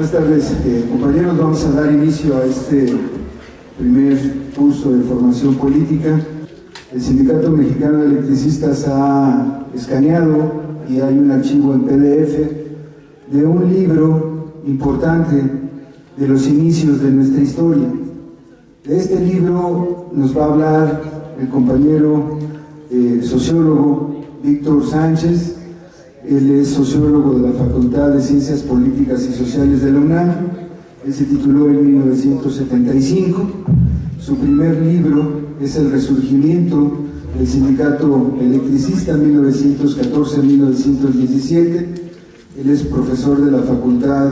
Buenas tardes, compañeros. Vamos a dar inicio a este primer curso de formación política. El Sindicato Mexicano de Electricistas ha escaneado y hay un archivo en PDF de un libro importante de los inicios de nuestra historia. De este libro nos va a hablar el compañero sociólogo Víctor Sánchez. Él es sociólogo de la Facultad de Ciencias Políticas y Sociales de la UNAM. Él se tituló en 1975. Su primer libro es El Resurgimiento del Sindicato Electricista, 1914-1917. Él es profesor de la Facultad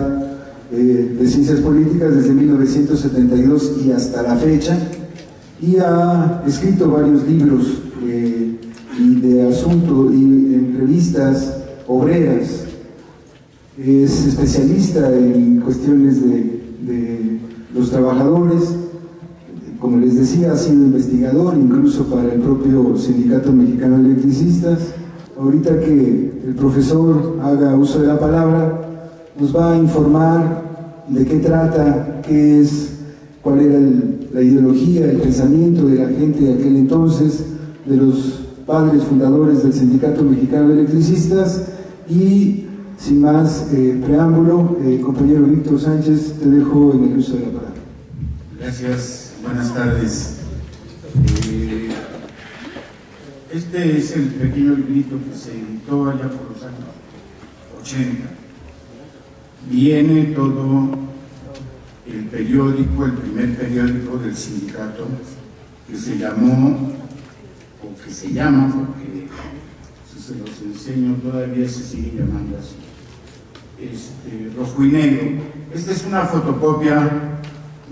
de Ciencias Políticas desde 1972 y hasta la fecha, y ha escrito varios libros y de asunto y en revistas obreras. Es especialista en cuestiones de los trabajadores. Como les decía, ha sido investigador incluso para el propio Sindicato Mexicano de Electricistas. Ahorita que el profesor haga uso de la palabra, nos va a informar de qué trata, qué es, cuál era la ideología, el pensamiento de la gente de aquel entonces, de los padres fundadores del Sindicato Mexicano de Electricistas. Y sin más preámbulo, compañero Víctor Sánchez, te dejo en el uso de la palabra. Gracias, buenas tardes. Este es el pequeño librito que se editó allá por los años 80. Viene todo el periódico, el primer periódico del sindicato, que se llamó, o que se llama, porque si se los enseño todavía se sigue llamando así, Rojo y Negro. Esta es una fotocopia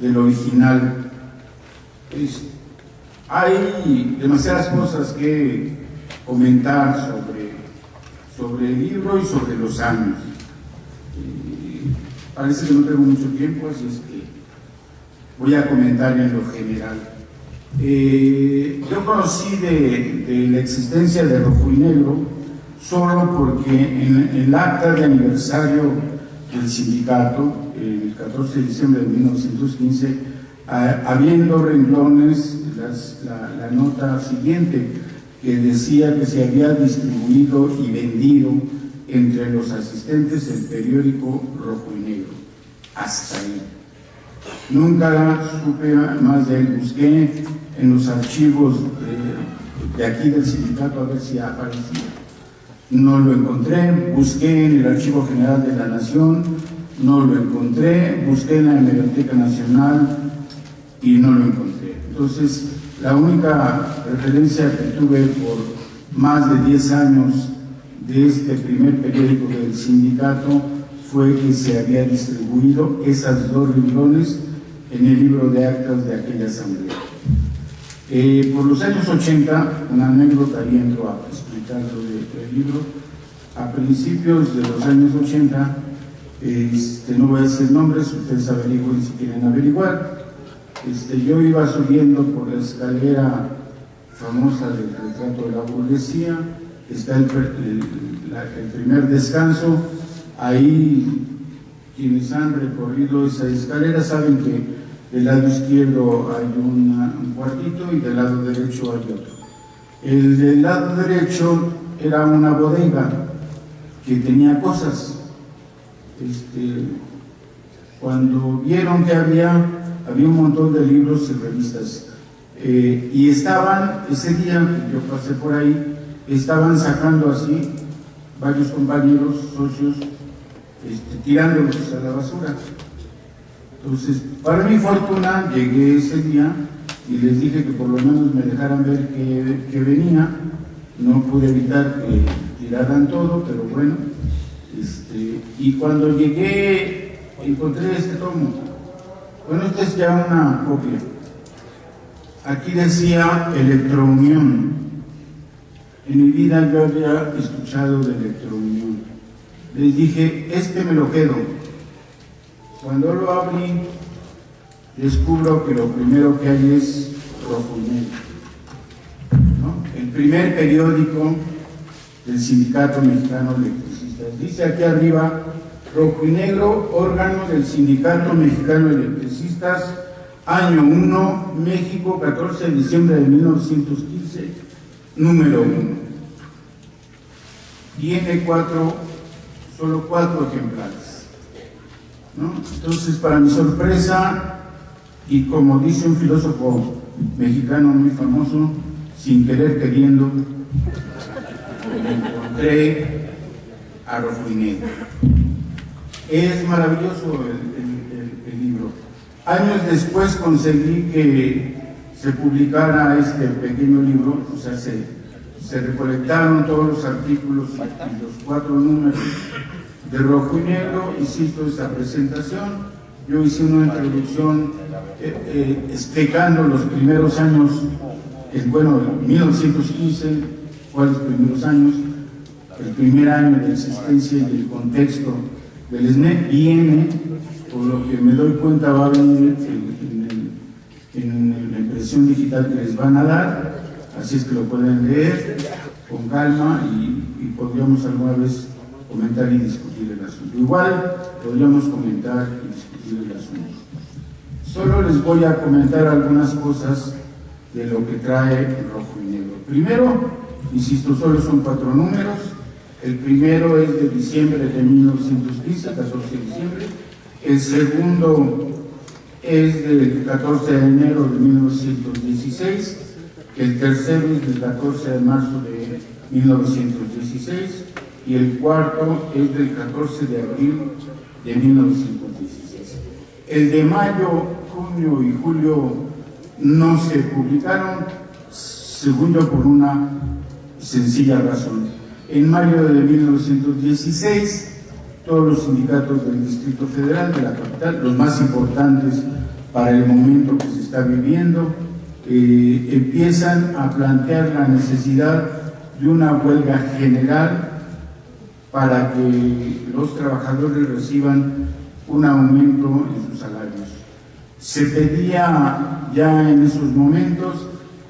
del original. Hay demasiadas cosas que comentar sobre el libro y sobre los años. Parece que no tengo mucho tiempo, así es que voy a comentar en lo general. Yo conocí de la existencia de Rojo y Negro solo porque en el acta de aniversario del sindicato, el 14 de diciembre de 1915, habiendo renglones, la nota siguiente que decía que se había distribuido y vendido entre los asistentes el periódico Rojo y Negro. Hasta ahí. Nunca supe más de él. Busqué en los archivos de aquí del sindicato a ver si aparecía. No lo encontré. Busqué en el Archivo General de la Nación. No lo encontré. Busqué en la Biblioteca Nacional y no lo encontré. Entonces, la única referencia que tuve por más de 10 años de este primer periódico del sindicato fue que se había distribuido esas dos renglones en el libro de actas de aquella asamblea. Por los años 80, una anécdota, y entro a explicar lo del libro. A principios de los años 80, no voy a decir nombres, ustedes averigüen si quieren averiguar. Yo iba subiendo por la escalera famosa del retrato de la burguesía. Está el primer descanso. Ahí quienes han recorrido esa escalera saben que del lado izquierdo hay un cuartito y del lado derecho hay otro. El del lado derecho era una bodega que tenía cosas. Cuando vieron que había un montón de libros y revistas, y estaban, ese día que yo pasé por ahí, estaban sacando así varios compañeros, socios, tirándolos a la basura. Entonces, para mi fortuna, llegué ese día y les dije que por lo menos me dejaran ver que venía. No pude evitar que tiraran todo, pero bueno. Y cuando llegué, encontré este tomo. Bueno, esta es ya una copia. Aquí decía Electrounión. En mi vida yo había escuchado de Electrounión. Les dije, me lo quedo. Cuando lo abrí, descubro que lo primero que hay es Rojo y Negro, ¿no? El primer periódico del Sindicato Mexicano de Electricistas. Dice aquí arriba Rojo y Negro, órgano del Sindicato Mexicano de Electricistas, año 1, México, 14 de diciembre de 1915, número 1. Tiene solo 4 ejemplares, ¿no? Entonces, para mi sorpresa, y como dice un filósofo mexicano muy famoso, sin querer queriendo, encontré a Rojo y Negro. Es maravilloso el libro. Años después conseguí que se publicara este pequeño libro, o sea, se recolectaron todos los artículos y los 4 números de Rojo y Negro. Hiciste esta presentación. Yo hice una introducción explicando los primeros años, 1915, cuáles primeros años, el primer año de existencia y el contexto del SNE. Viene, por lo que me doy cuenta, va a venir en la impresión digital que les van a dar, así es que lo pueden leer con calma y podríamos alguna vez comentar y discutir el asunto. Igual podríamos comentar y discutir el asunto. Solo les voy a comentar algunas cosas de lo que trae el Rojo y Negro. Primero, insisto, solo son 4 números. El primero es de diciembre de 1915, 14 de diciembre. El segundo es del 14 de enero de 1916. El tercero es del 14 de marzo de 1916. Y el cuarto es del 14 de abril de 1916. El de mayo, junio y julio no se publicaron, según yo, por una sencilla razón. En mayo de 1916, todos los sindicatos del Distrito Federal, de la capital, los más importantes para el momento que se está viviendo, empiezan a plantear la necesidad de una huelga general para que los trabajadores reciban un aumento en sus salarios. Se pedía ya en esos momentos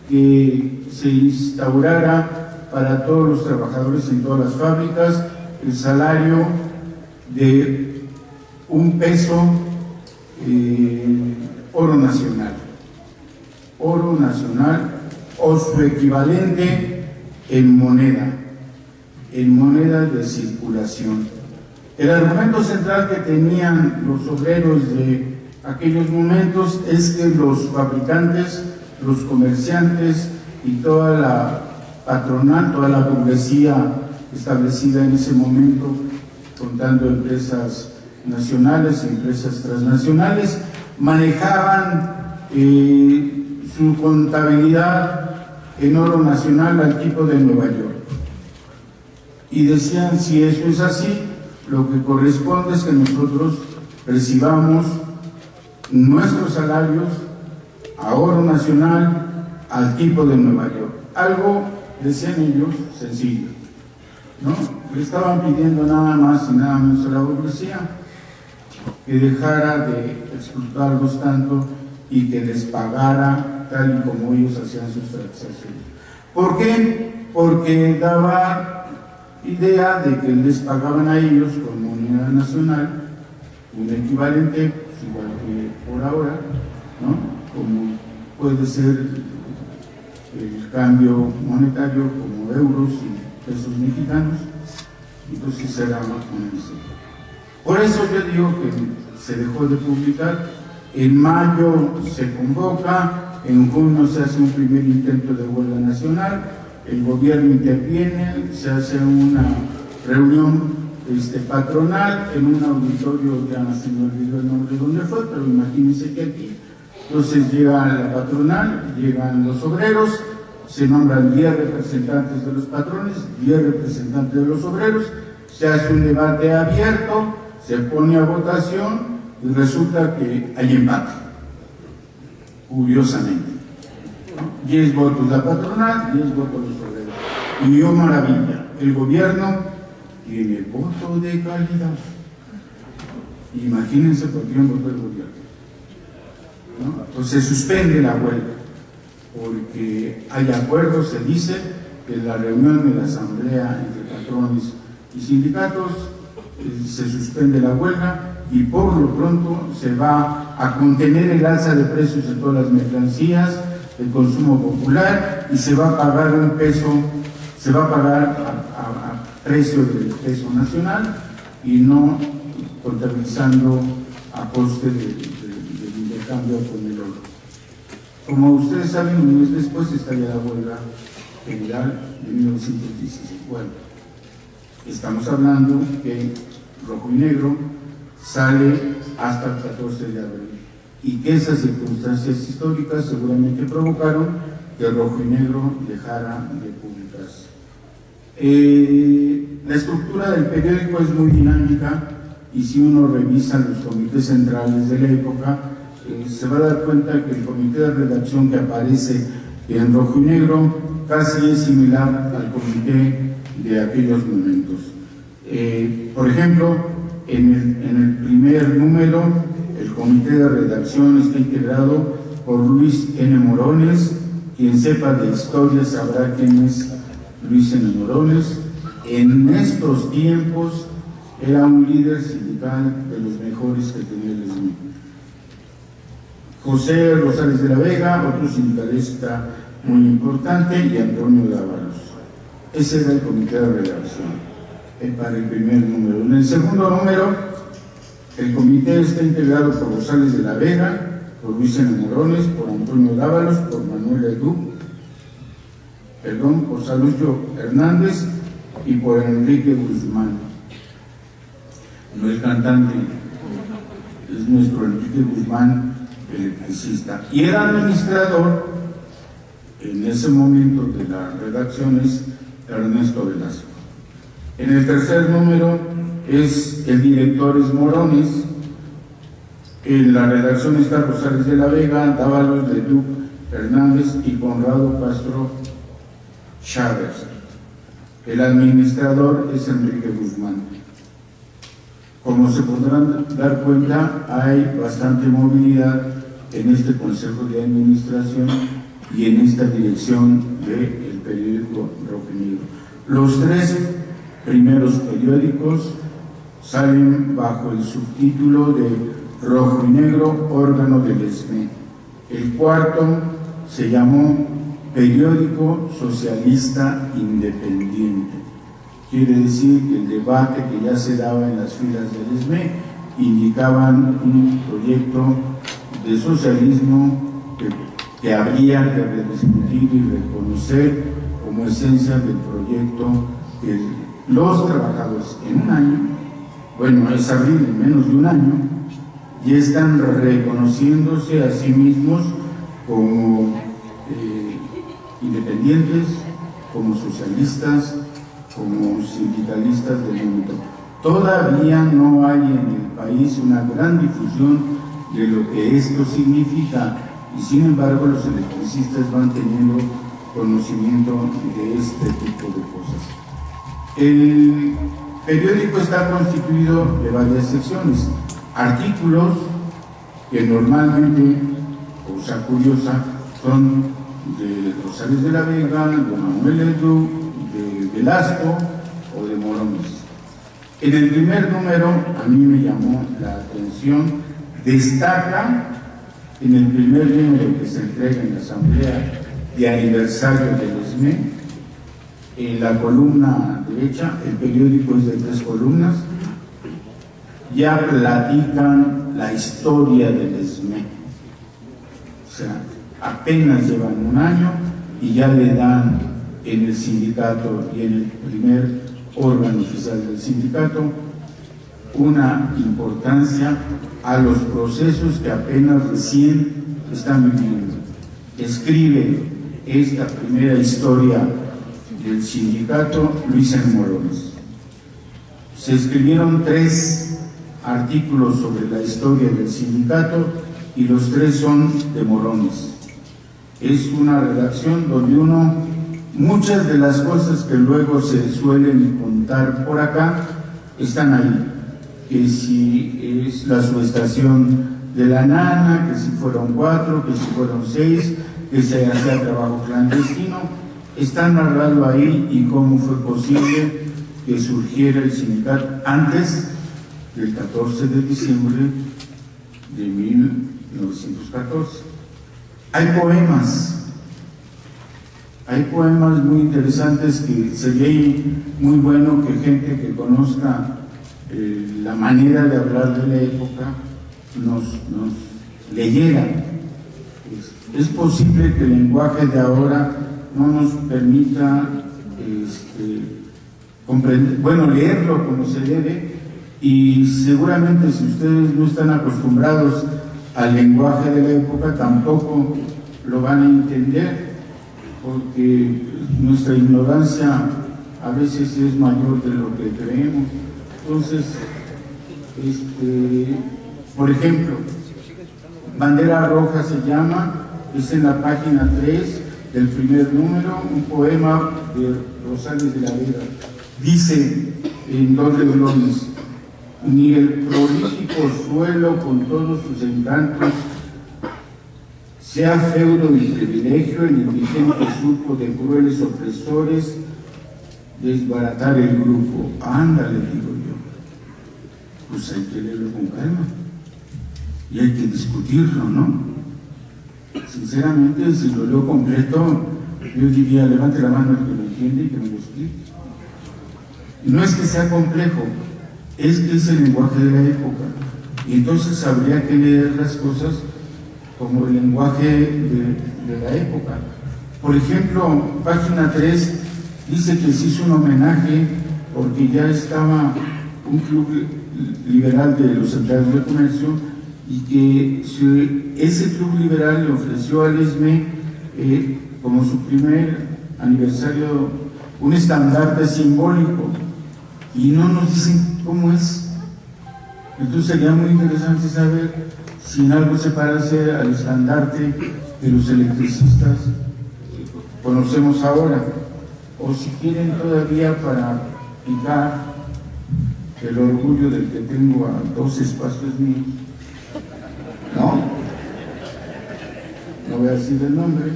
que se instaurara para todos los trabajadores en todas las fábricas el salario de $1 oro nacional o su equivalente en moneda de circulación. El argumento central que tenían los obreros de aquellos momentos es que los fabricantes, los comerciantes y toda la patronal, toda la burguesía establecida en ese momento, contando empresas nacionales y empresas transnacionales, manejaban su contabilidad en oro nacional al tipo de Nueva York. Y decían, si eso es así, lo que corresponde es que nosotros recibamos nuestros salarios a oro nacional al tipo de Nueva York. Algo, decían ellos, sencillo, ¿no? Le estaban pidiendo nada más y nada menos a la burguesía que dejara de explotarlos tanto y que les pagara tal y como ellos hacían sus transacciones. ¿Por qué? Porque daba idea de que les pagaban a ellos con moneda nacional un equivalente, pues, igual que por ahora, ¿no? Como puede ser el cambio monetario, como euros y pesos mexicanos. Entonces era más o menos así. Por eso yo digo que se dejó de publicar. En mayo se convoca, en junio se hace un primer intento de huelga nacional, el gobierno interviene, se hace una reunión patronal en un auditorio, ya se me olvidó el nombre de dónde fue, pero imagínense que aquí. Entonces llega la patronal, llegan los obreros, se nombran 10 representantes de los patrones, 10 representantes de los obreros, se hace un debate abierto, se pone a votación y resulta que hay empate, curiosamente. 10 votos la patronal, 10 votos los obreros. Y yo, maravilla, el gobierno tiene voto de calidad. Imagínense por quién votó el gobierno, ¿no? Entonces se suspende la huelga, porque hay acuerdo, se dice, que la reunión de la asamblea entre patrones y sindicatos se suspende la huelga y por lo pronto se va a contener el alza de precios de todas las mercancías, el consumo popular, y se va a pagar se va a pagar a precio del peso nacional y no contabilizando a coste del intercambio con el oro. Como ustedes saben, un mes después estalla la huelga general de 1916. Bueno, estamos hablando que Rojo y Negro sale hasta el 14 de abril y que esas circunstancias históricas seguramente provocaron que Rojo y Negro dejara de publicarse. La estructura del periódico es muy dinámica y si uno revisa los comités centrales de la época, se va a dar cuenta que el comité de redacción que aparece en Rojo y Negro casi es similar al comité de aquellos momentos. Por ejemplo, en el primer número, el comité de redacción está integrado por Luis N. Morones. Quien sepa de historia sabrá quién es Luis N. Morones. En estos tiempos era un líder sindical de los mejores que tenía el SME. José Rosales de la Vega, otro sindicalista muy importante, y Antonio Dávalos. Ese era el comité de redacción para el primer número. En el segundo número, el comité está integrado por Rosales de la Vega, por Luis N. Morones, por Antonio Dávalos, por Manuel Edu, por Salucio Hernández y por Enrique Guzmán. No el cantante, es nuestro Enrique Guzmán, electricista. Y el administrador, en ese momento de la redacción, es Ernesto Velasco. En el tercer número el director es Morones. En la redacción está Rosales de la Vega, Dávalos, Leduc, Hernández y Conrado Castro Chávez. El administrador es Enrique Guzmán. Como se podrán dar cuenta, hay bastante movilidad en este Consejo de Administración y en esta dirección del periódico Rojo y Negro. Los tres primeros periódicos salen bajo el subtítulo de Rojo y Negro, órgano del SME. El cuarto se llamó Periódico Socialista Independiente. Quiere decir que el debate que ya se daba en las filas del SME indicaban un proyecto de socialismo que habría que rediscutir y reconocer como esencia del proyecto que los trabajadores en un año, bueno, es abril, en menos de un año, ya están reconociéndose a sí mismos como independientes, como socialistas, como sindicalistas del mundo. Todavía no hay en el país una gran difusión de lo que esto significa y sin embargo los electricistas van teniendo conocimiento de este tipo de cosas. El periódico está constituido de varias secciones, artículos que normalmente, cosa curiosa, son de Rosales de la Vega, de Manuel Edu, de Velasco o de Morones. En el primer número a mí me llamó la atención, destaca en el primer número que se entrega en la asamblea de aniversario del SME, en la columna derecha, el periódico es de 3 columnas, ya platican la historia del SME. O sea, apenas llevan un año y ya le dan en el sindicato y en el primer órgano oficial del sindicato una importancia a los procesos que apenas recién están viviendo. Escribe esta primera historia del sindicato Luis N. Morones. Se escribieron 3 artículos sobre la historia del sindicato y los 3 son de Morones. Es una redacción donde muchas de las cosas que luego se suelen contar por acá están ahí, que si es la subestación de la Nana, que si fueron 4, que si fueron 6, que se hacía trabajo clandestino, está narrado ahí y cómo fue posible que surgiera el sindicato antes del 14 de diciembre de 1914. Hay poemas muy interesantes que sería muy bueno que gente que conozca la manera de hablar de la época nos leyera. Es posible que el lenguaje de ahora no nos permita comprender, leerlo como se debe, y seguramente si ustedes no están acostumbrados al lenguaje de la época tampoco lo van a entender, porque nuestra ignorancia a veces es mayor de lo que creemos. Entonces, por ejemplo, Bandera Roja se llama, es en la página 3 del primer número, un poema de Rosales de la Vega. Dice en dos renglones: ni el prolífico suelo con todos sus encantos sea feudo y privilegio, el indigente surco de crueles opresores desbaratar el grupo. Ándale, digo yo, pues hay que leerlo con calma y hay que discutirlo, ¿no? Sinceramente, si lo leo completo, yo diría, levante la mano el que lo entiende y que me lo explique. No es que sea complejo, es que es el lenguaje de la época, y entonces habría que leer las cosas como el lenguaje de la época. Por ejemplo, página 3 dice que se hizo un homenaje porque ya estaba un club liberal de los empleados de comercio, y que ese club liberal le ofreció al ESME como su primer aniversario un estandarte simbólico, y no nos dicen cómo es. Entonces sería muy interesante saber si en algo se parece al estandarte de los electricistas que conocemos ahora, o si quieren todavía para picar el orgullo del que tengo a 2 espacios míos. No voy a decir el nombre,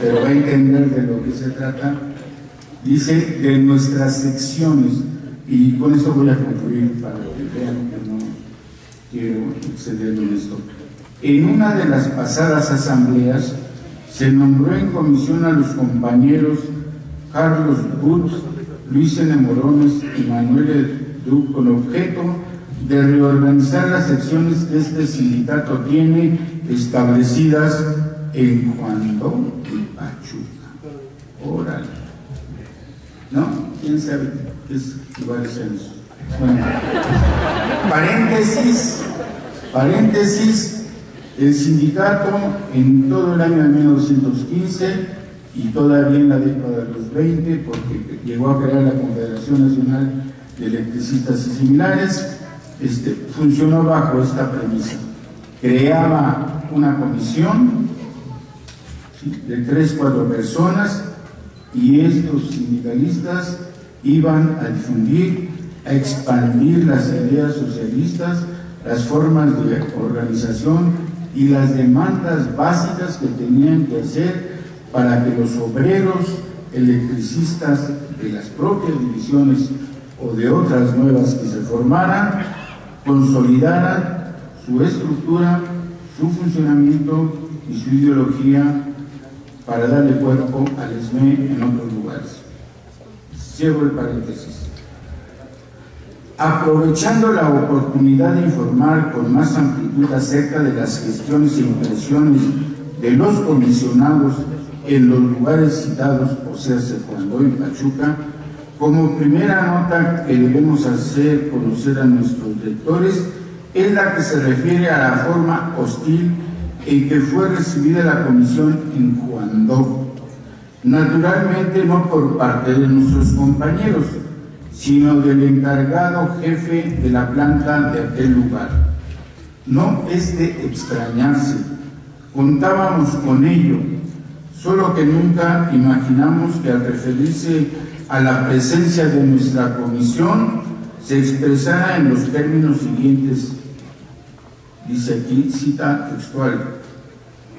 pero va a entender de lo que se trata. Dice de nuestras secciones, y con esto voy a concluir para que vean que no quiero excederme en esto. En una de las pasadas asambleas se nombró en comisión a los compañeros Carlos But, Luis N. Morones y Manuel Duc, con objeto de reorganizar las secciones que este sindicato tiene establecidas en Juandó y Pachuca. Órale. ¿No? ¿Quién sabe qué es igual a eso? Bueno, paréntesis, el sindicato en todo el año de 1915 y todavía en la década de los 20, porque llegó a crear la Confederación Nacional de Electricistas y Similares, funcionó bajo esta premisa. Creaba una comisión, ¿sí?, de 3-4 personas, y estos sindicalistas iban a difundir, a expandir las ideas socialistas, las formas de organización y las demandas básicas que tenían que hacer para que los obreros electricistas de las propias divisiones o de otras nuevas que se formaran consolidaran su estructura, su funcionamiento y su ideología para darle cuerpo al ESME en otros lugares. Cierro el paréntesis. Aprovechando la oportunidad de informar con más amplitud acerca de las gestiones e impresiones de los comisionados en los lugares citados, o sea, Juandó y Pachuca, como primera nota que debemos hacer conocer a nuestros lectores es la que se refiere a la forma hostil en que fue recibida la comisión en Juandó. Naturalmente no por parte de nuestros compañeros, sino del encargado jefe de la planta de aquel lugar. No es de extrañarse, contábamos con ello, solo que nunca imaginamos que al referirse a la presencia de nuestra comisión se expresara en los términos siguientes. Dice aquí, cita textual: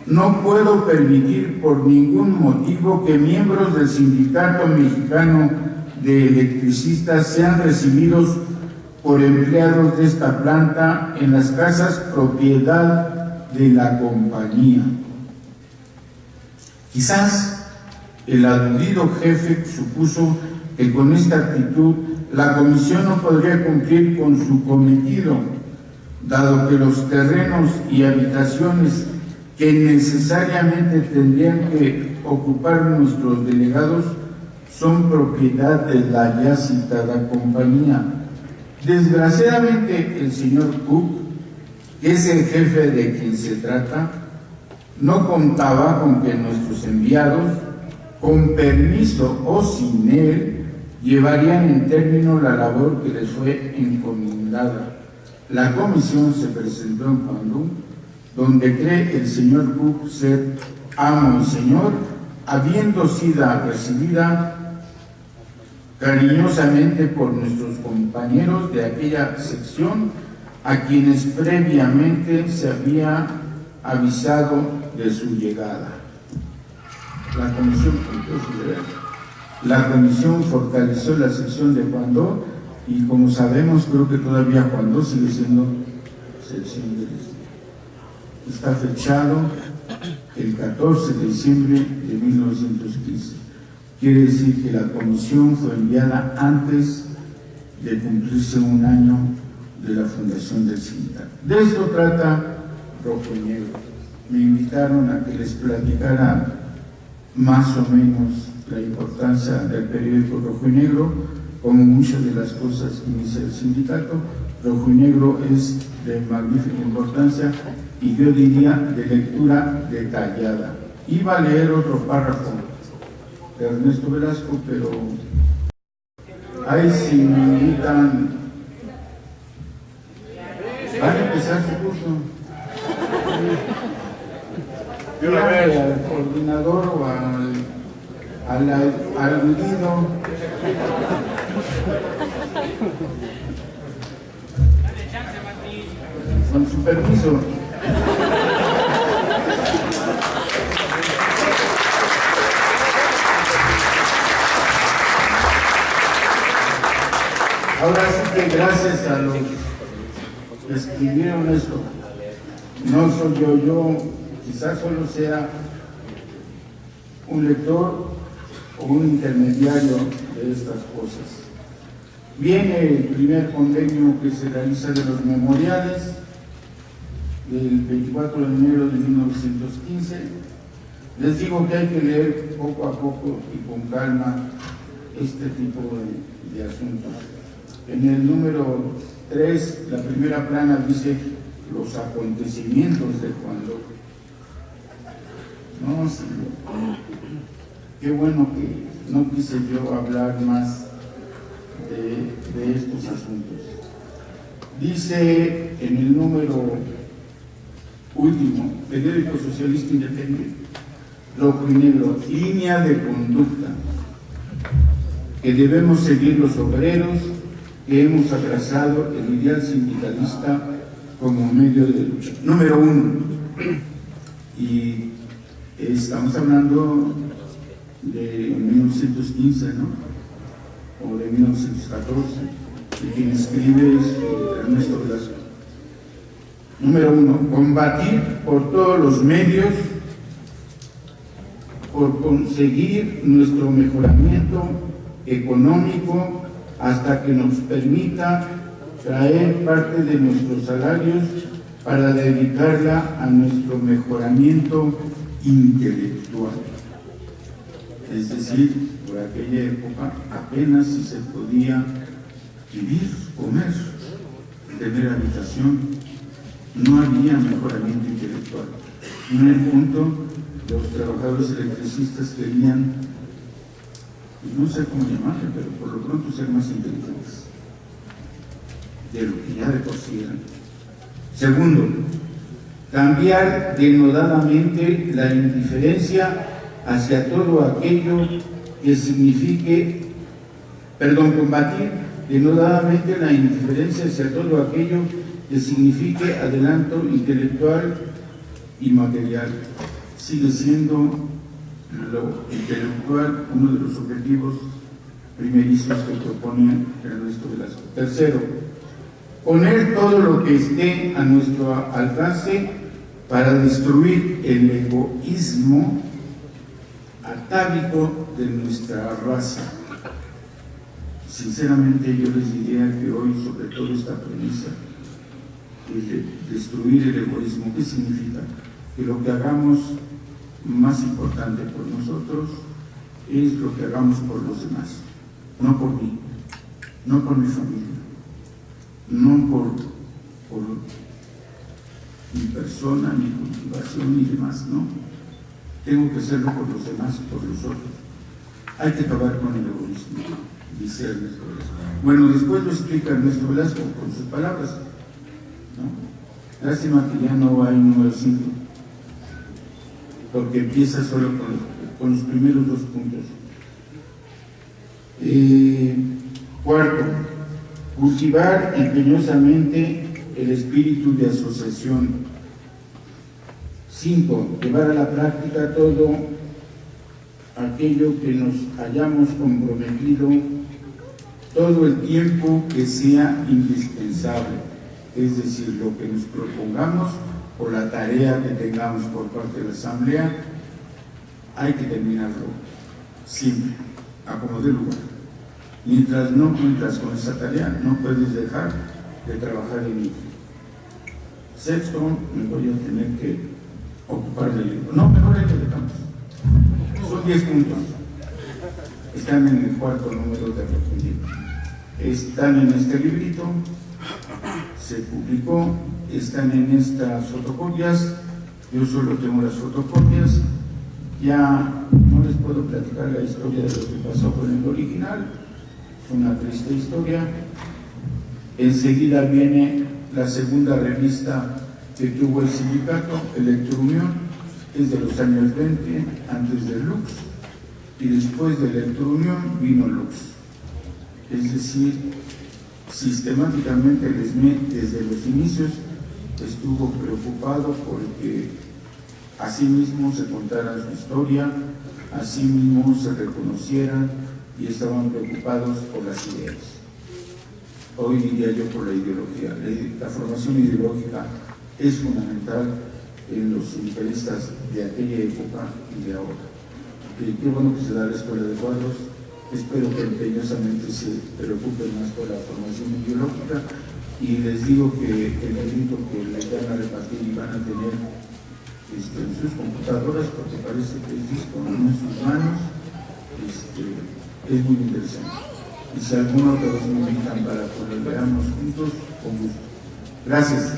no puedo permitir por ningún motivo que miembros del Sindicato Mexicano de electricistas sean recibidos por empleados de esta planta en las casas propiedad de la compañía. Quizás el aludido jefe supuso que con esta actitud la comisión no podría cumplir con su cometido, dado que los terrenos y habitaciones que necesariamente tendrían que ocupar nuestros delegados son propiedad de la ya citada compañía. Desgraciadamente, el señor Cook, que es el jefe de quien se trata, no contaba con que nuestros enviados, con permiso o sin él, llevarían en término la labor que les fue encomendada. La comisión se presentó en Guangdong, donde cree el señor Cook ser amo y señor, habiendo sido recibida cariñosamente por nuestros compañeros de aquella sección, a quienes previamente se había avisado de su llegada. La comisión fortaleció la sección de Guangdong y, como sabemos, creo que todavía Guangdong sigue siendo sección de este. Está fechado el 14 de diciembre de 1915. Quiere decir que la comisión fue enviada antes de cumplirse un año de la fundación del sindicato. De esto trata Rojo y Negro. Me invitaron a que les platicara más o menos la importancia del periódico Rojo y Negro, como muchas de las cosas que inicia el sindicato. Rojo y Negro es de magnífica importancia y yo diría de lectura detallada. Iba a leer otro párrafo de Ernesto Velasco, pero ahí sí me invitan. Van a empezar su curso. Al coordinador o al aludido. Con su permiso. Ahora sí que gracias a los que escribieron esto, no soy yo, quizás solo sea un lector o un intermediario de estas cosas. Viene el primer convenio que se realiza de los memoriales del 24 de enero de 1915. Les digo que hay que leer poco a poco y con calma este tipo de asuntos. En el número 3, la primera plana dice los acontecimientos de Guangdong. No, sí, qué bueno que no quise yo hablar más de estos asuntos. Dice en el número último, periódico socialista independiente, Rojo y Negro, línea de conducta que debemos seguir los obreros que hemos abrazado el ideal sindicalista como medio de lucha. Número 1, y estamos hablando de 1915, ¿no? O de 1914, y quien escribe es Ernesto Velasco. Número 1, combatir por todos los medios por conseguir nuestro mejoramiento económico hasta que nos permita traer parte de nuestros salarios para dedicarla a nuestro mejoramiento intelectual. Es decir, por aquella época apenas si se podía vivir, comer, tener habitación, no había mejoramiento intelectual. En el punto, los trabajadores electricistas querían, no sé cómo llamarle, pero por lo pronto ser más inteligentes de lo que ya de por sí eran. Segundo, cambiar denodadamente la indiferencia hacia todo aquello que signifique, combatir denodadamente la indiferencia hacia todo aquello que signifique adelanto intelectual y material. Sigue siendo lo intelectual uno de los objetivos primerizos que propone Ernesto Velasco. Tercero, poner todo lo que esté a nuestro alcance para destruir el egoísmo atávico de nuestra raza. Sinceramente yo les diría que hoy, sobre todo esta premisa, destruir el egoísmo, ¿qué significa? Que lo que hagamos más importante por nosotros es lo que hagamos por los demás, no por mí, no por mi familia, no por mi persona, mi cultivación y demás, no. Tengo que hacerlo por los demás, por los otros. Hay que acabar con el egoísmo, dice Ernesto Velasco. Bueno, después lo explica Ernesto Velasco con sus palabras, ¿no? Lástima que ya no hay número 5, porque empieza solo con los primeros 2 puntos. Cuarto, cultivar empeñosamente el espíritu de asociación. 5. Llevar a la práctica todo aquello que nos hayamos comprometido todo el tiempo que sea indispensable, es decir, lo que nos propongamos o la tarea que tengamos por parte de la Asamblea, hay que terminarlo siempre, a como dé lugar. Mientras no cuentas con esa tarea, no puedes dejar de trabajar en ello. Sexto, me voy a tener que ocupar del libro. No, mejor ahí lo dejamos. Son 10 puntos. Están en el 4º número de arrepentimiento. Están en este librito, se publicó, están en estas fotocopias. Yo solo tengo las fotocopias. Ya no les puedo platicar la historia de lo que pasó con el original. Fue una triste historia. Enseguida viene la segunda revista que tuvo el sindicato, Electrounión, es de los años 20, antes de Lux, y después de Electrounión vino Lux. Es decir, sistemáticamente el SME desde los inicios estuvo preocupado porque así mismo se contara su historia, así mismo se reconocieran y estaban preocupados por las ideas. Hoy diría yo por la ideología. La formación ideológica es fundamental en los sindicalistas de aquella época y de ahora. Qué bueno que se da la escuela de cuadros. Espero que empeñosamente se preocupen más por la formación ideológica, y les digo que el librito que les van a repartir y van a tener en sus computadoras, porque parece que es disco, no en sus manos, es muy interesante. Y si alguno de los me invitan para que lo veamos juntos, con gusto. Gracias.